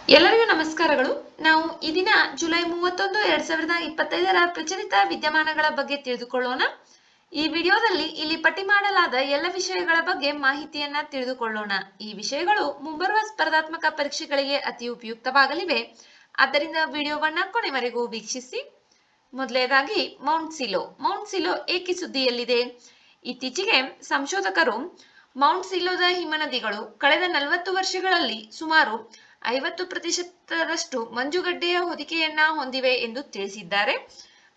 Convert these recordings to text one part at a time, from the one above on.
ಎಲ್ಲರಿಗೂ ನಮಸ್ಕಾರಗಳು. ನಾವು ಈ ದಿನ ಜುಲೈ 31, 2025ರ ಪ್ರಚಲಿತ ವಿದ್ಯಮಾನಗಳ ಬಗ್ಗೆ ತಿಳಿದುಕೊಳ್ಳೋಣ. ಈ ವಿಡಿಯೋದಲ್ಲಿ ಇಲ್ಲಿ ಪಟ್ಟಿ ಮಾಡಲಾದ ಎಲ್ಲ ವಿಷಯಗಳ ಬಗ್ಗೆ ಮಾಹಿತಿಯನ್ನ ತಿಳಿದುಕೊಳ್ಳೋಣ. ಈ ವಿಷಯಗಳು ಮುಂಬರುವ ಸ್ಪರ್ಧಾತ್ಮಕ ಪರೀಕ್ಷೆಗಳಿಗೆ ಅತಿ ಉಪಯುಕ್ತವಾಗಲಿವೆ. ಆದ್ದರಿಂದ ವಿಡಿಯೋವನ್ನ ಕೊನೆವರೆಗೂ ವೀಕ್ಷಿಸಿ. ಮೊದಲನೇದಾಗಿ ಮೌಂಟ್ ಸಿಲೋ ಏಕೆ ಸುದ್ದಿಯಲ್ಲಿದೆ? ಇತ್ತೀಚೆಗೆ ಸಂಶೋಧಕರು ಮೌಂಟ್ ಸಿಲೋದ ಹಿಮನದಿಗಳು ಕಳೆದ 40 ವರ್ಷಗಳಲ್ಲಿ ಸುಮಾರು 50% ಮಂಜುಗಡ್ಡೆಯ ಹೊದಿಕೆಯನ್ನ ಹೊಂದಿವೆ ಎಂದು ತಿಳಿಸಿದ್ದಾರೆ.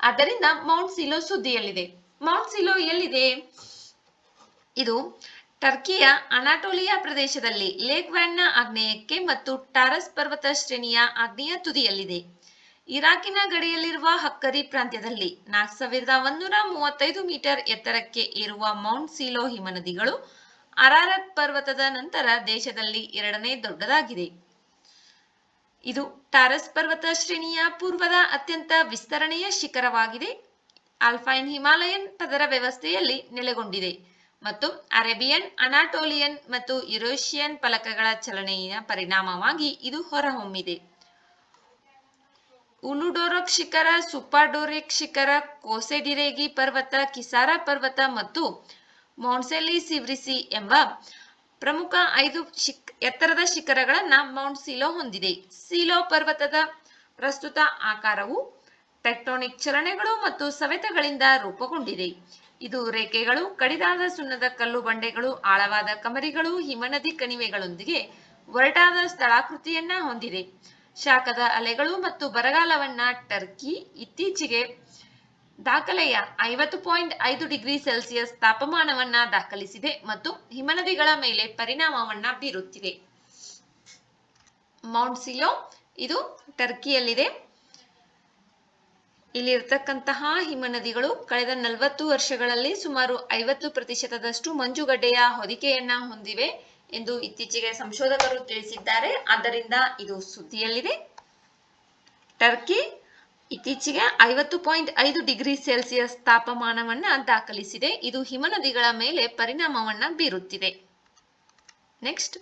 ಆದ್ದರಿಂದ ಮೌಂಟ್ ಸಿಲೋ ಸುದ್ದಿಯಲ್ಲಿದೆ. ಮೌಂಟ್ ಸಿಲೋ ಎಲ್ಲಿದೆ? ಇದು ಟರ್ಕಿಯ ಅನಾಟೋಲಿಯಾ ಪ್ರದೇಶದಲ್ಲಿ ಲೇಕ್ ವ್ಯಾನ್ನ ಆಗ್ನೇಯಕ್ಕೆ ಮತ್ತು ಟಾರಸ್ ಪರ್ವತ ಶ್ರೇಣಿಯ ಆಗ್ನೇಯ ತುದಿಯಲ್ಲಿದೆ. ಇರಾಕಿನ ಗಡಿಯಲ್ಲಿರುವ ಹಕ್ಕರಿ ಪ್ರಾಂತ್ಯದಲ್ಲಿ 4135 ಮೀಟರ್ ಎತ್ತರಕ್ಕೆ ಏರುವ ಮೌಂಟ್ ಸಿಲೋ ಹಿಮನದಿಗಳು ಅರಾರತ್ ಪರ್ವತದ ನಂತರ ದೇಶದಲ್ಲಿ ಎರಡನೇ ದೊಡ್ಡದಾಗಿದೆ. ಇದು ಟಾರಸ್ ಪರ್ವತ ಶ್ರೇಣಿಯ ಪೂರ್ವದ ಅತ್ಯಂತ ವಿಸ್ತರಣೆಯ ಶಿಖರವಾಗಿದೆ. ಆಲ್ಪೈನ್ ಹಿಮಾಲಯನ್ ಪದರ ವ್ಯವಸ್ಥೆಯಲ್ಲಿ ನೆಲೆಗೊಂಡಿದೆ ಮತ್ತು ಅರೇಬಿಯನ್, ಅನಾಟೋಲಿಯನ್ ಮತ್ತು ಯುರೇಷಿಯನ್ ಫಲಕಗಳ ಚಲನೆಯ ಪರಿಣಾಮವಾಗಿ ಇದು ಹೊರಹೊಮ್ಮಿದೆ. ಉಲುಡೊರಕ್ ಶಿಖರ, ಸುಪಾಡೊರೆಕ್ ಶಿಖರ, ಕೋಸೆಡಿರೇಗಿ ಪರ್ವತ, ಕಿಸಾರ ಪರ್ವತ ಮತ್ತು ಮೊಂಟ್ಸೆಲಿ ಸಿವ್ರಿಸಿ ಎಂಬ ಪ್ರಮುಖ 5 ಎತ್ತರದ ಶಿಖರಗಳನ್ನ ಮೌಂಟ್ ಸಿಲೋ ಹೊಂದಿದೆ. ಸಿಲೋ ಪರ್ವತದ ಪ್ರಸ್ತುತ ಆಕಾರವು ಟೆಕ್ಟೋನಿಕ್ ಚಲನೆಗಳು ಮತ್ತು ಸವೆತಗಳಿಂದ ರೂಪುಗೊಂಡಿದೆ. ಇದು ರೇಖೆಗಳು, ಕಡಿದಾದ ಸುಣ್ಣದ ಕಲ್ಲು ಬಂಡೆಗಳು, ಆಳವಾದ ಕಮರಿಗಳು, ಹಿಮನದಿ ಕಣಿವೆಗಳೊಂದಿಗೆ ಒರಟಾದ ಸ್ಥಳಾಕೃತಿಯನ್ನ ಹೊಂದಿದೆ. ಶಾಖದ ಅಲೆಗಳು ಮತ್ತು ಬರಗಾಲವನ್ನ ಟರ್ಕಿ ಇತ್ತೀಚೆಗೆ ದಾಖಲೆಯ 50.5 ಡಿಗ್ರಿ ಸೆಲ್ಸಿಯಸ್ ತಾಪಮಾನವನ್ನ ದಾಖಲಿಸಿದೆ ಮತ್ತು ಹಿಮನದಿಗಳ ಮೇಲೆ ಪರಿಣಾಮವನ್ನ ಬೀರುತ್ತಿದೆ. ಮೌಂಟ್ ಸಿಲೋ ಇದು ಟರ್ಕಿಯಲ್ಲಿದೆ. ಇಲ್ಲಿರ್ತಕ್ಕಂತಹ ಹಿಮನದಿಗಳು ಕಳೆದ 40 ವರ್ಷಗಳಲ್ಲಿ ಸುಮಾರು 50% ಮಂಜುಗಡ್ಡೆಯ ಹೊದಿಕೆಯನ್ನ ಹೊಂದಿವೆ ಎಂದು ಇತ್ತೀಚೆಗೆ ಸಂಶೋಧಕರು ತಿಳಿಸಿದ್ದಾರೆ. ಆದ್ದರಿಂದ ಇದು ಸುದ್ದಿಯಲ್ಲಿದೆ. ಟರ್ಕಿ ಇತ್ತೀಚೆಗೆ 50.5 ಡಿಗ್ರಿ ಸೆಲ್ಸಿಯಸ್ ತಾಪಮಾನವನ್ನ ದಾಖಲಿಸಿದೆ. ಇದು ಹಿಮನದಿಗಳ ಮೇಲೆ ಪರಿಣಾಮವನ್ನ ಬೀರುತ್ತಿದೆ. Next,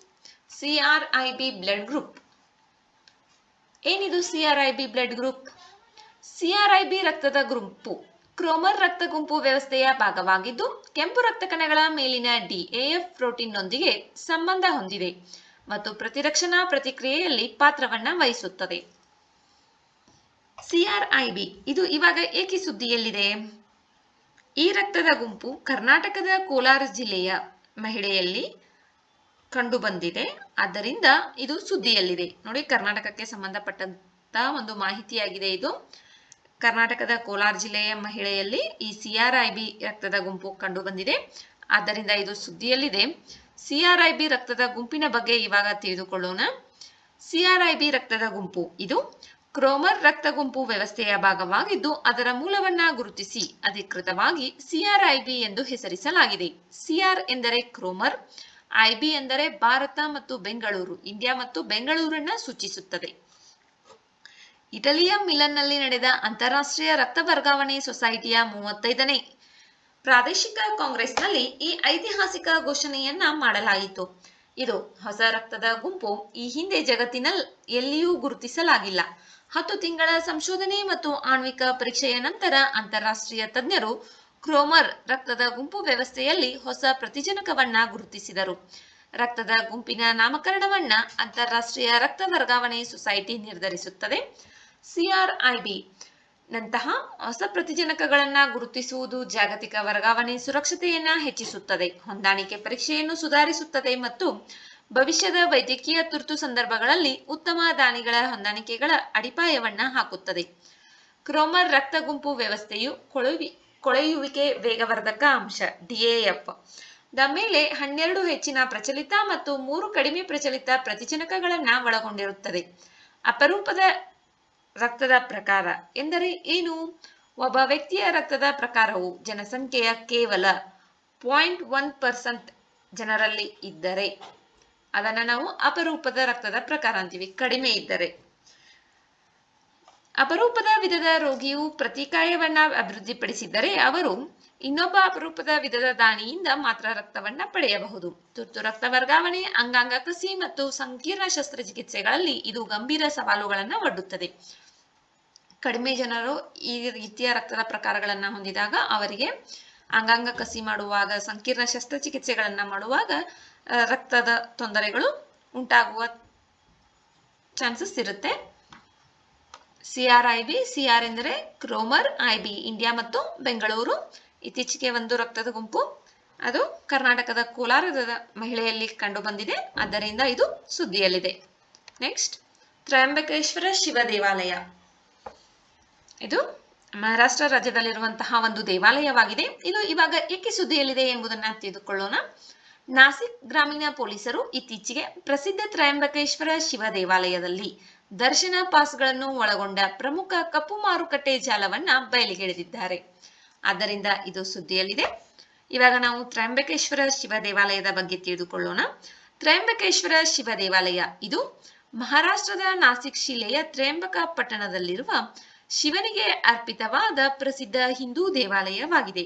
CRIB blood group. ಏನಿದು CRIB ಬ್ಲಡ್ ಗ್ರೂಪ್? CRIB ರಕ್ತದ ಗುಂಪು ಕ್ರೋಮರ್ ರಕ್ತ ಗುಂಪು ವ್ಯವಸ್ಥೆಯ ಭಾಗವಾಗಿದ್ದು ಕೆಂಪು ರಕ್ತ ಕಣಗಳ ಮೇಲಿನ DAF ಪ್ರೋಟೀನ್ನೊಂದಿಗೆ ಸಂಬಂಧ ಹೊಂದಿದೆ ಮತ್ತು ಪ್ರತಿರಕ್ಷಣಾ ಪ್ರತಿಕ್ರಿಯೆಯಲ್ಲಿ ಪಾತ್ರವನ್ನ ವಹಿಸುತ್ತದೆ. CRIB ಇದು ಇವಾಗ ಏಕೆ ಸುದ್ದಿಯಲ್ಲಿದೆ? ಈ ರಕ್ತದ ಗುಂಪು ಕರ್ನಾಟಕದ ಕೋಲಾರ ಜಿಲ್ಲೆಯ ಮಹಿಳೆಯಲ್ಲಿ ಕಂಡು ಬಂದಿದೆ. ಆದ್ದರಿಂದ ಇದು ಸುದ್ದಿಯಲ್ಲಿದೆ. ನೋಡಿ, ಕರ್ನಾಟಕಕ್ಕೆ ಸಂಬಂಧಪಟ್ಟಂತ ಒಂದು ಮಾಹಿತಿಯಾಗಿದೆ ಇದು. ಕರ್ನಾಟಕದ ಕೋಲಾರ ಜಿಲ್ಲೆಯ ಮಹಿಳೆಯಲ್ಲಿ ಈ CRIB ರಕ್ತದ ಗುಂಪು ಕಂಡು ಬಂದಿದೆ. ಆದ್ದರಿಂದ ಇದು ಸುದ್ದಿಯಲ್ಲಿದೆ. CRIB ರಕ್ತದ ಗುಂಪಿನ ಬಗ್ಗೆ ಇವಾಗ ತಿಳಿದುಕೊಳ್ಳೋಣ. CRIB ರಕ್ತದ ಗುಂಪು ಇದು ಕ್ರೋಮರ್ ರಕ್ತ ಗುಂಪು ವ್ಯವಸ್ಥೆಯ ಭಾಗವಾಗಿದ್ದು ಅದರ ಮೂಲವನ್ನ ಗುರುತಿಸಿ ಅಧಿಕೃತವಾಗಿ CRIB ಎಂದು ಹೆಸರಿಸಲಾಗಿದೆ. CR ಎಂದರೆ ಕ್ರೋಮರ್, IB ಎಂದರೆ ಭಾರತ ಮತ್ತು ಬೆಂಗಳೂರು, ಇಂಡಿಯಾ ಮತ್ತು ಬೆಂಗಳೂರನ್ನ ಸೂಚಿಸುತ್ತದೆ. ಇಟಲಿಯ ಮಿಲನ್ನಲ್ಲಿ ನಡೆದ ಅಂತಾರಾಷ್ಟ್ರೀಯ ರಕ್ತ ವರ್ಗಾವಣೆ ಸೊಸೈಟಿಯ 35ನೇ ಪ್ರಾದೇಶಿಕ ಕಾಂಗ್ರೆಸ್ನಲ್ಲಿ ಈ ಐತಿಹಾಸಿಕ ಘೋಷಣೆಯನ್ನ ಮಾಡಲಾಯಿತು. ಇದು ಹೊಸ ರಕ್ತದ ಗುಂಪು ಈ ಹಿಂದೆ ಜಗತ್ತಿನಲ್ಲಿ ಎಲ್ಲಿಯೂ ಗುರುತಿಸಲಾಗಿಲ್ಲ. 10 ತಿಂಗಳ ಸಂಶೋಧನೆ ಮತ್ತು ಆಣ್ವಿಕ ಪರೀಕ್ಷೆಯ ನಂತರ ಅಂತಾರಾಷ್ಟ್ರೀಯ ತಜ್ಞರು ಕ್ರೋಮರ್ ರಕ್ತದ ಗುಂಪು ವ್ಯವಸ್ಥೆಯಲ್ಲಿ ಹೊಸ ಪ್ರತಿಜನಕವನ್ನ ಗುರುತಿಸಿದರು. ರಕ್ತದ ಗುಂಪಿನ ನಾಮಕರಣವನ್ನ ಅಂತಾರಾಷ್ಟ್ರೀಯ ರಕ್ತ ವರ್ಗಾವಣೆ ಸೊಸೈಟಿ ನಿರ್ಧರಿಸುತ್ತದೆ. CRIB ನಂತಹ ಹೊಸ ಪ್ರತಿಜನಕಗಳನ್ನ ಗುರುತಿಸುವುದು ಜಾಗತಿಕ ವರ್ಗಾವಣೆ ಸುರಕ್ಷತೆಯನ್ನ ಹೆಚ್ಚಿಸುತ್ತದೆ, ಹೊಂದಾಣಿಕೆ ಪರೀಕ್ಷೆಯನ್ನು ಸುಧಾರಿಸುತ್ತದೆ ಮತ್ತು ಭವಿಷ್ಯದ ವೈದ್ಯಕೀಯ ತುರ್ತು ಸಂದರ್ಭಗಳಲ್ಲಿ ಉತ್ತಮ ದಾನಿಗಳ ಹೊಂದಾಣಿಕೆಗಳ ಅಡಿಪಾಯವನ್ನ ಹಾಕುತ್ತದೆ. ಕ್ರೋಮರ್ ರಕ್ತ ಗುಂಪು ವ್ಯವಸ್ಥೆಯು ಕೊಳೆಯುವಿಕೆ ವೇಗವರ್ಧಕ ಅಂಶ DAF ದ ಮೇಲೆ 12 ಹೆಚ್ಚಿನ ಪ್ರಚಲಿತ ಮತ್ತು 3 ಕಡಿಮೆ ಪ್ರಚಲಿತ ಪ್ರತಿಜನಕಗಳನ್ನ ಒಳಗೊಂಡಿರುತ್ತದೆ. ಅಪರೂಪದ ರಕ್ತದ ಪ್ರಕಾರ ಎಂದರೆ ಏನು? ಒಬ್ಬ ವ್ಯಕ್ತಿಯ ರಕ್ತದ ಪ್ರಕಾರವು ಜನಸಂಖ್ಯೆಯ ಕೇವಲ 0.1% ಜನರಲ್ಲಿ ಇದ್ದರೆ ಅದನ್ನ ನಾವು ಅಪರೂಪದ ರಕ್ತದ ಪ್ರಕಾರ ಅಂತೀವಿ. ಕಡಿಮೆ ಇದ್ದರೆ ಅಪರೂಪದ ವಿಧದ ರೋಗಿಯು ಪ್ರತಿಕಾಯವನ್ನ ಅಭಿವೃದ್ಧಿಪಡಿಸಿದ್ದರೆ ಅವರು ಇನ್ನೊಬ್ಬ ಅಪರೂಪದ ವಿಧದ ದಾನಿಯಿಂದ ಮಾತ್ರ ರಕ್ತವನ್ನ ಪಡೆಯಬಹುದು. ತುರ್ತು ರಕ್ತ ವರ್ಗಾವಣೆ, ಅಂಗಾಂಗ ಕಸಿ ಮತ್ತು ಸಂಕೀರ್ಣ ಶಸ್ತ್ರಚಿಕಿತ್ಸೆಗಳಲ್ಲಿ ಇದು ಗಂಭೀರ ಸವಾಲುಗಳನ್ನ ಒಡ್ಡುತ್ತದೆ. ಕಡಿಮೆ ಜನರು ಈ ರೀತಿಯ ರಕ್ತದ ಪ್ರಕಾರಗಳನ್ನ ಹೊಂದಿದಾಗ ಅವರಿಗೆ ಅಂಗಾಂಗ ಕಸಿ ಮಾಡುವಾಗ, ಸಂಕೀರ್ಣ ಶಸ್ತ್ರಚಿಕಿತ್ಸೆಗಳನ್ನ ಮಾಡುವಾಗ ರಕ್ತದ ತೊಂದರೆಗಳು ಉಂಟಾಗುವ ಚಾನ್ಸಸ್ ಇರುತ್ತೆ. CRIB, CR ಎಂದರೆ ಕ್ರೋಮರ್, IB ಇಂಡಿಯಾ ಮತ್ತು ಬೆಂಗಳೂರು. ಇತ್ತೀಚೆಗೆ ಒಂದು ರಕ್ತದ ಗುಂಪು ಅದು ಕರ್ನಾಟಕದ ಕೋಲಾರದ ಮಹಿಳೆಯಲ್ಲಿ ಕಂಡು ಬಂದಿದೆ, ಆದ್ದರಿಂದ ಇದು ಸುದ್ದಿಯಲ್ಲಿದೆ. ನೆಕ್ಸ್ಟ್, ತ್ರಯಂಬಕೇಶ್ವರ ಶಿವ ದೇವಾಲಯ. ಇದು ಮಹಾರಾಷ್ಟ್ರ ರಾಜ್ಯದಲ್ಲಿರುವಂತಹ ಒಂದು ದೇವಾಲಯವಾಗಿದೆ. ಇದು ಇವಾಗ ಏಕೆ ಸುದ್ದಿಯಲ್ಲಿದೆ ಎಂಬುದನ್ನು ತಿಳಿದುಕೊಳ್ಳೋಣ. ನಾಸಿಕ್ ಗ್ರಾಮೀಣ ಪೊಲೀಸರು ಇತ್ತೀಚೆಗೆ ಪ್ರಸಿದ್ಧ ತ್ರಯಂಬಕೇಶ್ವರ ಶಿವ ದೇವಾಲಯದಲ್ಲಿ ದರ್ಶನ ಪಾಸ್ಗಳನ್ನು ಒಳಗೊಂಡ ಪ್ರಮುಖ ಕಪ್ಪು ಮಾರುಕಟ್ಟೆ ಜಾಲವನ್ನ ಬಯಲಿಗೆಳೆದಿದ್ದಾರೆ. ಆದ್ದರಿಂದ ಇದು ಸುದ್ದಿಯಲ್ಲಿದೆ. ಇವಾಗ ನಾವು ತ್ರಯಂಬಕೇಶ್ವರ ಶಿವ ದೇವಾಲಯದ ಬಗ್ಗೆ ತಿಳಿದುಕೊಳ್ಳೋಣ. ತ್ರಯಂಬಕೇಶ್ವರ ಶಿವ ದೇವಾಲಯ ಇದು ಮಹಾರಾಷ್ಟ್ರದ ನಾಸಿಕ್ ಜಿಲ್ಲೆಯ ತ್ರಯಂಬಕ ಪಟ್ಟಣದಲ್ಲಿರುವ ಶಿವನಿಗೆ ಅರ್ಪಿತವಾದ ಪ್ರಸಿದ್ಧ ಹಿಂದೂ ದೇವಾಲಯವಾಗಿದೆ.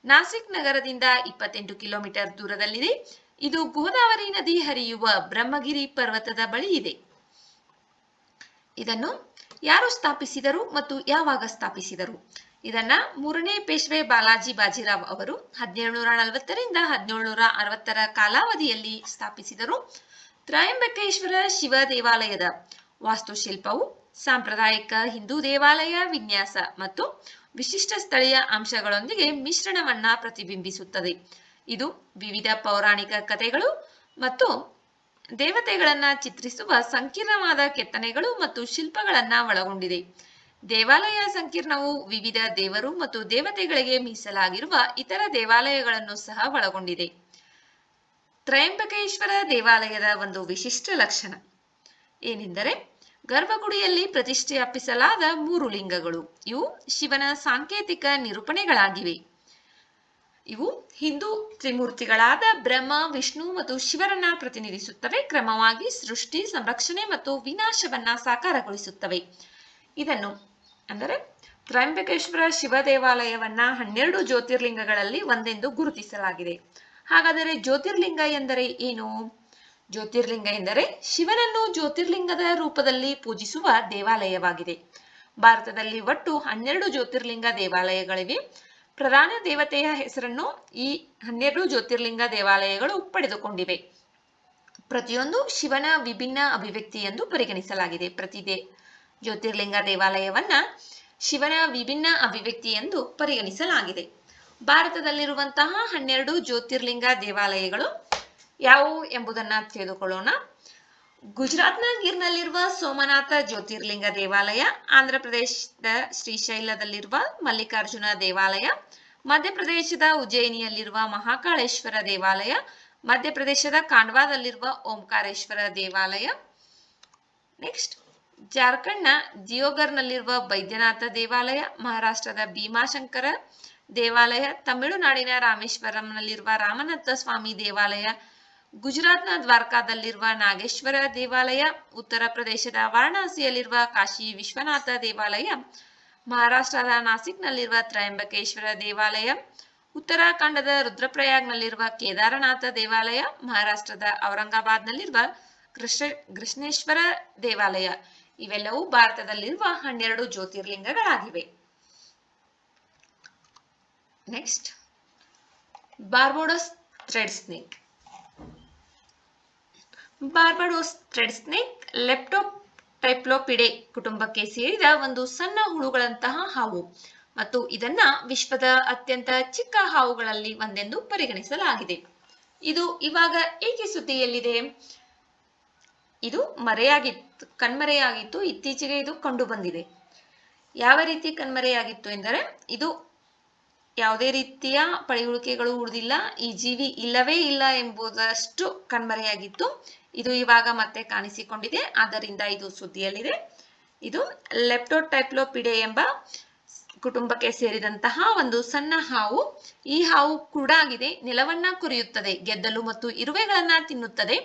ನಾಸಿಕ್ ನಗರದಿಂದ 28 ಕಿಲೋಮೀಟರ್ ದೂರದಲ್ಲಿದೆ. ಇದು ಗೋದಾವರಿ ನದಿ ಹರಿಯುವ ಬ್ರಹ್ಮಗಿರಿ ಪರ್ವತದ ಬಳಿ ಇದೆ. ಇದನ್ನು ಯಾರು ಸ್ಥಾಪಿಸಿದರು ಮತ್ತು ಯಾವಾಗ ಸ್ಥಾಪಿಸಿದರು? ಇದನ್ನ 3ನೇ ಪೇಶ್ವೆ ಬಾಲಾಜಿ ಬಾಜಿರಾವ್ ಅವರು 1740ರಿಂದ 1760ರ ಕಾಲಾವಧಿಯಲ್ಲಿ ಸ್ಥಾಪಿಸಿದರು. ತ್ರಯಂಬಕೇಶ್ವರ ಶಿವ ದೇವಾಲಯದ ವಾಸ್ತುಶಿಲ್ಪವು ಸಾಂಪ್ರದಾಯಿಕ ಹಿಂದೂ ದೇವಾಲಯ ವಿನ್ಯಾಸ ಮತ್ತು ವಿಶಿಷ್ಟ ಸ್ಥಳೀಯ ಅಂಶಗಳೊಂದಿಗೆ ಮಿಶ್ರಣವನ್ನ ಪ್ರತಿಬಿಂಬಿಸುತ್ತದೆ. ಇದು ವಿವಿಧ ಪೌರಾಣಿಕ ಕಥೆಗಳು ಮತ್ತು ದೇವತೆಗಳನ್ನ ಚಿತ್ರಿಸುವ ಸಂಕೀರ್ಣವಾದ ಕೆತ್ತನೆಗಳು ಮತ್ತು ಶಿಲ್ಪಗಳನ್ನ ಒಳಗೊಂಡಿದೆ. ದೇವಾಲಯ ಸಂಕೀರ್ಣವು ವಿವಿಧ ದೇವರು ಮತ್ತು ದೇವತೆಗಳಿಗೆ ಮೀಸಲಾಗಿರುವ ಇತರ ದೇವಾಲಯಗಳನ್ನು ಸಹ ಒಳಗೊಂಡಿದೆ. ತ್ರಯಂಬಕೇಶ್ವರ ದೇವಾಲಯದ ಒಂದು ವಿಶಿಷ್ಟ ಲಕ್ಷಣ ಏನೆಂದರೆ ಗರ್ಭಗುಡಿಯಲ್ಲಿ ಪ್ರತಿಷ್ಠಾಪಿಸಲಾದ 3 ಲಿಂಗಗಳು. ಇವು ಶಿವನ ಸಾಂಕೇತಿಕ ನಿರೂಪಣೆಗಳಾಗಿವೆ. ಇವು ಹಿಂದೂ ತ್ರಿಮೂರ್ತಿಗಳಾದ ಬ್ರಹ್ಮ, ವಿಷ್ಣು ಮತ್ತು ಶಿವರನ್ನ ಪ್ರತಿನಿಧಿಸುತ್ತವೆ. ಕ್ರಮವಾಗಿ ಸೃಷ್ಟಿ, ಸಂರಕ್ಷಣೆ ಮತ್ತು ವಿನಾಶವನ್ನ ಸಾಕಾರಗೊಳಿಸುತ್ತವೆ. ಇದನ್ನು ಅಂದರೆ ತ್ರಯಂಬಕೇಶ್ವರ ಶಿವ ದೇವಾಲಯವನ್ನ 12 ಜ್ಯೋತಿರ್ಲಿಂಗಗಳಲ್ಲಿ ಒಂದೆಂದು ಗುರುತಿಸಲಾಗಿದೆ. ಹಾಗಾದರೆ ಜ್ಯೋತಿರ್ಲಿಂಗ ಎಂದರೆ ಏನು? ಜ್ಯೋತಿರ್ಲಿಂಗ ಎಂದರೆ ಶಿವನನ್ನು ಜ್ಯೋತಿರ್ಲಿಂಗದ ರೂಪದಲ್ಲಿ ಪೂಜಿಸುವ ದೇವಾಲಯವಾಗಿದೆ. ಭಾರತದಲ್ಲಿ ಒಟ್ಟು 12 ಜ್ಯೋತಿರ್ಲಿಂಗ ದೇವಾಲಯಗಳಿವೆ. ಪ್ರಧಾನ ದೇವತೆಯ ಹೆಸರನ್ನು ಈ 12 ಜ್ಯೋತಿರ್ಲಿಂಗ ದೇವಾಲಯಗಳು ಪಡೆದುಕೊಂಡಿವೆ. ಪ್ರತಿಯೊಂದು ಶಿವನ ವಿಭಿನ್ನ ಅಭಿವ್ಯಕ್ತಿ ಎಂದು ಪರಿಗಣಿಸಲಾಗಿದೆ. ಪ್ರತಿ ಜ್ಯೋತಿರ್ಲಿಂಗ ದೇವಾಲಯವನ್ನ ಶಿವನ ವಿಭಿನ್ನ ಅಭಿವ್ಯಕ್ತಿ ಎಂದು ಪರಿಗಣಿಸಲಾಗಿದೆ. ಭಾರತದಲ್ಲಿರುವಂತಹ 12 ಜ್ಯೋತಿರ್ಲಿಂಗ ದೇವಾಲಯಗಳು ಯಾವುವು ಎಂಬುದನ್ನು ತಿಳಿದುಕೊಳ್ಳೋಣ. ಗುಜರಾತ್ನ ಗಿರ್ನಲ್ಲಿರುವ ಸೋಮನಾಥ ಜ್ಯೋತಿರ್ಲಿಂಗ ದೇವಾಲಯ, ಆಂಧ್ರ ಪ್ರದೇಶದ ಶ್ರೀಶೈಲದಲ್ಲಿರುವ ಮಲ್ಲಿಕಾರ್ಜುನ ದೇವಾಲಯ, ಮಧ್ಯಪ್ರದೇಶದ ಉಜ್ಜಯಿನಿಯಲ್ಲಿರುವ ಮಹಾಕಾಳೇಶ್ವರ ದೇವಾಲಯ, ಮಧ್ಯಪ್ರದೇಶದ ಖಾಂಡ್ವಾದಲ್ಲಿರುವ ಓಂಕಾರೇಶ್ವರ ದೇವಾಲಯ. ನೆಕ್ಸ್ಟ್, ಜಾರ್ಖಂಡ್ನ ದಿಯೋಗರ್ನಲ್ಲಿರುವ ಬೈದ್ಯನಾಥ ದೇವಾಲಯ, ಮಹಾರಾಷ್ಟ್ರದ ಭೀಮಾಶಂಕರ ದೇವಾಲಯ, ತಮಿಳುನಾಡಿನ ರಾಮೇಶ್ವರಂನಲ್ಲಿರುವ ರಾಮನಾಥ ಸ್ವಾಮಿ ದೇವಾಲಯ, ಗುಜರಾತ್ನ ದ್ವಾರಕಾದಲ್ಲಿರುವ ನಾಗೇಶ್ವರ ದೇವಾಲಯ, ಉತ್ತರ ಪ್ರದೇಶದ ವಾರಣಾಸಿಯಲ್ಲಿರುವ ಕಾಶಿ ವಿಶ್ವನಾಥ ದೇವಾಲಯ, ಮಹಾರಾಷ್ಟ್ರದ ನಾಸಿಕ್ನಲ್ಲಿರುವ ತ್ರಯಂಬಕೇಶ್ವರ ದೇವಾಲಯ, ಉತ್ತರಾಖಂಡದ ರುದ್ರಪ್ರಯಾಗ್ನಲ್ಲಿರುವ ಕೇದಾರನಾಥ ದೇವಾಲಯ, ಮಹಾರಾಷ್ಟ್ರದ ಔರಂಗಾಬಾದ್ನಲ್ಲಿರುವ ಕೃಷ್ಣೇಶ್ವರ ದೇವಾಲಯ. ಇವೆಲ್ಲವೂ ಭಾರತದಲ್ಲಿರುವ 12 ಜ್ಯೋತಿರ್ಲಿಂಗಗಳಾಗಿವೆ. Next, Barbados thread snake. Barbados thread snake Leptotyphlopidae ಕುಟುಂಬಕ್ಕೆ ಸೇರಿದ ಒಂದು ಸಣ್ಣ ಹುಳುಗಳಂತಹ ಹಾವು ಮತ್ತು ಇದನ್ನ ವಿಶ್ವದ ಅತ್ಯಂತ ಚಿಕ್ಕ ಹಾವುಗಳಲ್ಲಿ ಒಂದೆಂದು ಪರಿಗಣಿಸಲಾಗಿದೆ. ಇದು ಇವಾಗ ಏಕೆ ಸುದ್ದಿಯಲ್ಲಿದೆ? ಇದು ಕಣ್ಮರೆಯಾಗಿತ್ತು. ಇತ್ತೀಚೆಗೆ ಇದು ಕಂಡು ಬಂದಿದೆ. ಯಾವ ರೀತಿ ಕಣ್ಮರೆಯಾಗಿತ್ತು ಎಂದರೆ ಇದು ಯಾವುದೇ ರೀತಿಯ ಪಳೆಯುಳಿಕೆಗಳು ಉಳಿದಿಲ್ಲ, ಈ ಜೀವಿ ಇಲ್ಲವೇ ಇಲ್ಲ ಎಂಬುದಷ್ಟು ಕಣ್ಮರೆಯಾಗಿತ್ತು. ಇದು ಇವಾಗ ಮತ್ತೆ ಕಾಣಿಸಿಕೊಂಡಿದೆ, ಆದ್ದರಿಂದ ಇದು ಸುದ್ದಿಯಲ್ಲಿದೆ. ಇದು ಲೆಪ್ಟೋಟೈಪ್ಲೋಪಿಡೆ ಎಂಬ ಕುಟುಂಬಕ್ಕೆ ಸೇರಿದಂತಹ ಒಂದು ಸಣ್ಣ ಹಾವು. ಈ ಹಾವು ಕುರುಡಾಗಿದೆ, ನೆಲವನ್ನ ಕೊರೆಯುತ್ತದೆ, ಗೆದ್ದಲು ಮತ್ತು ಇರುವೆಗಳನ್ನ ತಿನ್ನುತ್ತದೆ,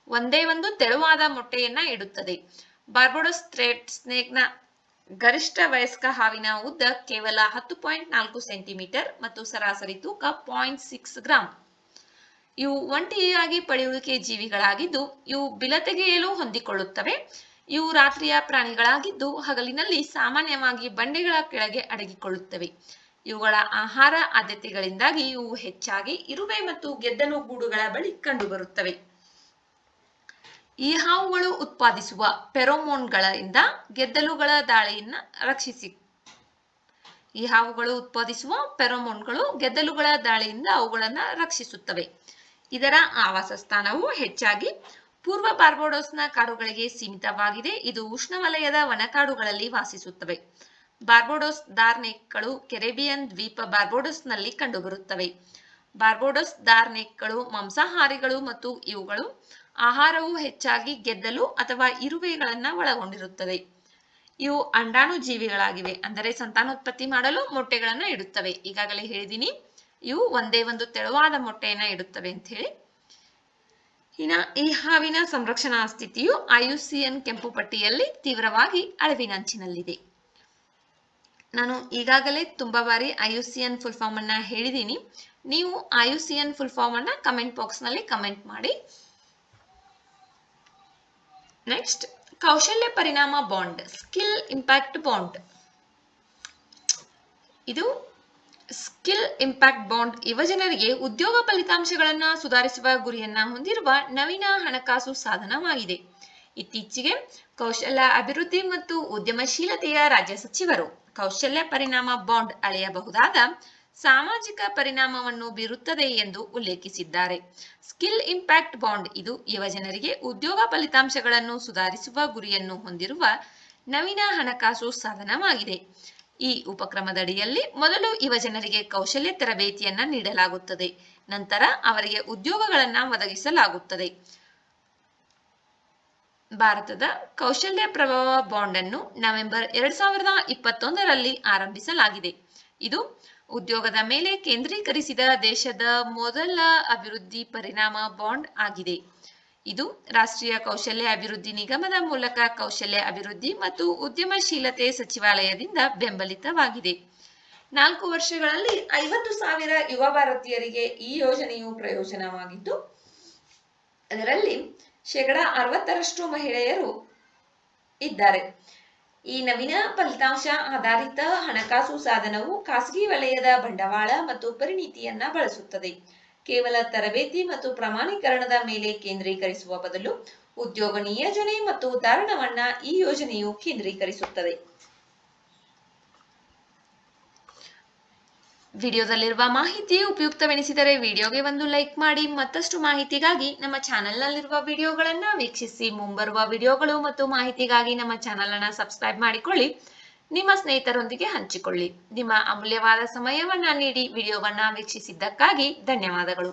ಒಂದೇ ಒಂದು ತೆಳುವಾದ ಮೊಟ್ಟೆಯನ್ನ ಇಡುತ್ತದೆ. ಬಾರ್ಬಡೋಸ್ ಥ್ರೆಡ್ ಸ್ನೇಕ್ನ ಗರಿಷ್ಠ ವಯಸ್ಕ ಹಾವಿನ ಉದ್ದ ಕೇವಲ 10.4 ಸೆಂಟಿಮೀಟರ್ ಮತ್ತು ಸರಾಸರಿ ತೂಕ 0.6 ಗ್ರಾಂ. ಇವು ಒಂಟಿಯಾಗಿ ಪಳೆಯುಳಿಕೆ ಜೀವಿಗಳಾಗಿದ್ದು ಇವು ಬಿಲತೆಗೆಯಲು ಹೊಂದಿಕೊಳ್ಳುತ್ತವೆ. ಇವು ರಾತ್ರಿಯ ಪ್ರಾಣಿಗಳಾಗಿದ್ದು ಹಗಲಿನಲ್ಲಿ ಸಾಮಾನ್ಯವಾಗಿ ಬಂಡೆಗಳ ಕೆಳಗೆ ಅಡಗಿಕೊಳ್ಳುತ್ತವೆ. ಇವುಗಳ ಆಹಾರ ಆದ್ಯತೆಗಳಿಂದಾಗಿ ಇವು ಹೆಚ್ಚಾಗಿ ಇರುವೆ ಮತ್ತು ಗೆದ್ದಲು ಗೂಡುಗಳ ಬಳಿ ಕಂಡುಬರುತ್ತವೆ. ಈ ಹಾವುಗಳು ಉತ್ಪಾದಿಸುವ ಫೆರೋಮೋನ್ಗಳಿಂದ ಗೆದ್ದಲುಗಳ ದಾಳಿಯನ್ನು ಅವುಗಳನ್ನು ರಕ್ಷಿಸುತ್ತವೆ. ಇದರ ಆವಾಸ ಸ್ಥಾನವು ಹೆಚ್ಚಾಗಿ ಪೂರ್ವ ಬಾರ್ಬಡೋಸ್ನ ಕಾಡುಗಳಿಗೆ ಸೀಮಿತವಾಗಿದೆ. ಇದು ಉಷ್ಣವಲಯದ ವನಕಾಡುಗಳಲ್ಲಿ ವಾಸಿಸುತ್ತವೆ. ಬಾರ್ಬಡೋಸ್ ದಾರ್ನೇಕ್ಗಳು ಕೆರೆಬಿಯನ್ ದ್ವೀಪ ಬಾರ್ಬಡೋಸ್ನಲ್ಲಿ ಕಂಡುಬರುತ್ತವೆ. ಬಾರ್ಬಡೋಸ್ ದಾರ್ನೇಕ್ಗಳು ಮಾಂಸಾಹಾರಿಗಳು ಮತ್ತು ಇವುಗಳು ಆಹಾರವು ಹೆಚ್ಚಾಗಿ ಗೆದ್ದಲು ಅಥವಾ ಇರುವೆಗಳನ್ನು ಒಳಗೊಂಡಿರುತ್ತದೆ. ಇವು ಅಂಡಾಣು ಜೀವಿಗಳಾಗಿವೆ, ಅಂದರೆ ಸಂತಾನೋತ್ಪತ್ತಿ ಮಾಡಲು ಮೊಟ್ಟೆಗಳನ್ನು ಇಡುತ್ತವೆ. ಈಗಾಗಲೇ ಹೇಳಿದೀನಿ, ಇವು ಒಂದೇ ಒಂದು ತೆಳುವಾದ ಮೊಟ್ಟೆಯನ್ನ ಇಡುತ್ತವೆ ಅಂತ ಹೇಳಿ. ಇನ್ನು ಈ ಹಾವಿನ ಸಂರಕ್ಷಣಾ ಸ್ಥಿತಿಯು IUCN ಕೆಂಪು ಪಟ್ಟಿಯಲ್ಲಿ ತೀವ್ರವಾಗಿ ಅಳಿವಿನಂಚಿನಲ್ಲಿದೆ. ನಾನು ಈಗಾಗಲೇ ತುಂಬಾ ಬಾರಿ IUCN ಫುಲ್ ಫಾರ್ಮ್ ಅನ್ನ ಹೇಳಿದ್ದೀನಿ. ನೀವು IUCN ಫುಲ್ ಫಾರ್ಮ್ ಅನ್ನ ಕಮೆಂಟ್ ಬಾಕ್ಸ್ ನಲ್ಲಿ ಕಮೆಂಟ್ ಮಾಡಿ. ನೆಕ್ಸ್ಟ್, ಕೌಶಲ್ಯ ಪರಿಣಾಮ ಬಾಂಡ್, ಸ್ಕಿಲ್ ಇಂಪ್ಯಾಕ್ಟ್ ಬಾಂಡ್. ಇದು ಸ್ಕಿಲ್ ಇಂಪ್ಯಾಕ್ಟ್ ಬಾಂಡ್ ಯುವಜನರಿಗೆ ಉದ್ಯೋಗ ಫಲಿತಾಂಶಗಳನ್ನು ಸುಧಾರಿಸುವ ಗುರಿಯನ್ನ ಹೊಂದಿರುವ ನವೀನ ಹಣಕಾಸು ಸಾಧನವಾಗಿದೆ. ಇತ್ತೀಚೆಗೆ ಕೌಶಲ್ಯ ಅಭಿವೃದ್ಧಿ ಮತ್ತು ಉದ್ಯಮಶೀಲತೆಯ ರಾಜ್ಯ ಸಚಿವರು ಕೌಶಲ್ಯ ಪರಿಣಾಮ ಬಾಂಡ್ ಅಳೆಯಬಹುದಾದ ಸಾಮಾಜಿಕ ಪರಿಣಾಮವನ್ನು ಬೀರುತ್ತದೆ ಎಂದು ಉಲ್ಲೇಖಿಸಿದ್ದಾರೆ. ಸ್ಕಿಲ್ ಇಂಪ್ಯಾಕ್ಟ್ ಬಾಂಡ್ ಇದು ಯುವಜನರಿಗೆ ಉದ್ಯೋಗ ಫಲಿತಾಂಶಗಳನ್ನು ಸುಧಾರಿಸುವ ಗುರಿಯನ್ನು ಹೊಂದಿರುವ ನವೀನ ಹಣಕಾಸು ಸಾಧನವಾಗಿದೆ. ಈ ಉಪಕ್ರಮದಡಿಯಲ್ಲಿ ಮೊದಲು ಯುವಜನರಿಗೆ ಕೌಶಲ್ಯ ತರಬೇತಿಯನ್ನ ನೀಡಲಾಗುತ್ತದೆ, ನಂತರ ಅವರಿಗೆ ಉದ್ಯೋಗಗಳನ್ನು ಒದಗಿಸಲಾಗುತ್ತದೆ. ಭಾರತದ ಕೌಶಲ್ಯ ಪ್ರಭಾವ ಬಾಂಡ್ ಅನ್ನು ನವೆಂಬರ್ 2021ರಲ್ಲಿ ಆರಂಭಿಸಲಾಗಿದೆ. ಇದು ಉದ್ಯೋಗದ ಮೇಲೆ ಕೇಂದ್ರೀಕರಿಸಿದ ದೇಶದ ಮೊದಲ ಅಭಿವೃದ್ಧಿ ಪರಿಣಾಮ ಬಾಂಡ್ ಆಗಿದೆ. ಇದು ರಾಷ್ಟ್ರೀಯ ಕೌಶಲ್ಯ ಅಭಿವೃದ್ಧಿ ನಿಗಮದ ಮೂಲಕ ಕೌಶಲ್ಯ ಅಭಿವೃದ್ಧಿ ಮತ್ತು ಉದ್ಯಮಶೀಲತೆ ಸಚಿವಾಲಯದಿಂದ ಬೆಂಬಲಿತವಾಗಿದೆ. 4 ವರ್ಷಗಳಲ್ಲಿ 50,000 ಯುವ ಭಾರತೀಯರಿಗೆ ಈ ಯೋಜನೆಯು ಪ್ರಯೋಜನವಾಗಿದ್ದು, ಅದರಲ್ಲಿ 60% ಮಹಿಳೆಯರು ಇದ್ದಾರೆ. ಈ ನವೀನ ಫಲಿತಾಂಶ ಆಧಾರಿತ ಹಣಕಾಸು ಸಾಧನವು ಖಾಸಗಿ ವಲಯದ ಬಂಡವಾಳ ಮತ್ತು ಪರಿಣಿತಿಯನ್ನ ಬಳಸುತ್ತದೆ. ಕೇವಲ ತರಬೇತಿ ಮತ್ತು ಪ್ರಮಾಣೀಕರಣದ ಮೇಲೆ ಕೇಂದ್ರೀಕರಿಸುವ ಬದಲು ಉದ್ಯೋಗ ನಿಯೋಜನೆ ಮತ್ತು ಧಾರಣವನ್ನ ಈ ಯೋಜನೆಯು ಕೇಂದ್ರೀಕರಿಸುತ್ತದೆ. ವಿಡಿಯೋದಲ್ಲಿರುವ ಮಾಹಿತಿ ಉಪಯುಕ್ತವೆನಿಸಿದರೆ ವಿಡಿಯೋಗೆ ಒಂದು ಲೈಕ್ ಮಾಡಿ. ಮತ್ತಷ್ಟು ಮಾಹಿತಿಗಾಗಿ ನಮ್ಮ ಚಾನೆಲ್ನಲ್ಲಿರುವ ವಿಡಿಯೋಗಳನ್ನು ವೀಕ್ಷಿಸಿ. ಮುಂಬರುವ ವಿಡಿಯೋಗಳು ಮತ್ತು ಮಾಹಿತಿಗಾಗಿ ನಮ್ಮ ಚಾನೆಲ್ ಅನ್ನು ಸಬ್ಸ್ಕ್ರೈಬ್ ಮಾಡಿಕೊಳ್ಳಿ. ನಿಮ್ಮ ಸ್ನೇಹಿತರೊಂದಿಗೆ ಹಂಚಿಕೊಳ್ಳಿ. ನಿಮ್ಮ ಅಮೂಲ್ಯವಾದ ಸಮಯವನ್ನ ನೀಡಿ ವಿಡಿಯೋವನ್ನ ವೀಕ್ಷಿಸಿದ್ದಕ್ಕಾಗಿ ಧನ್ಯವಾದಗಳು.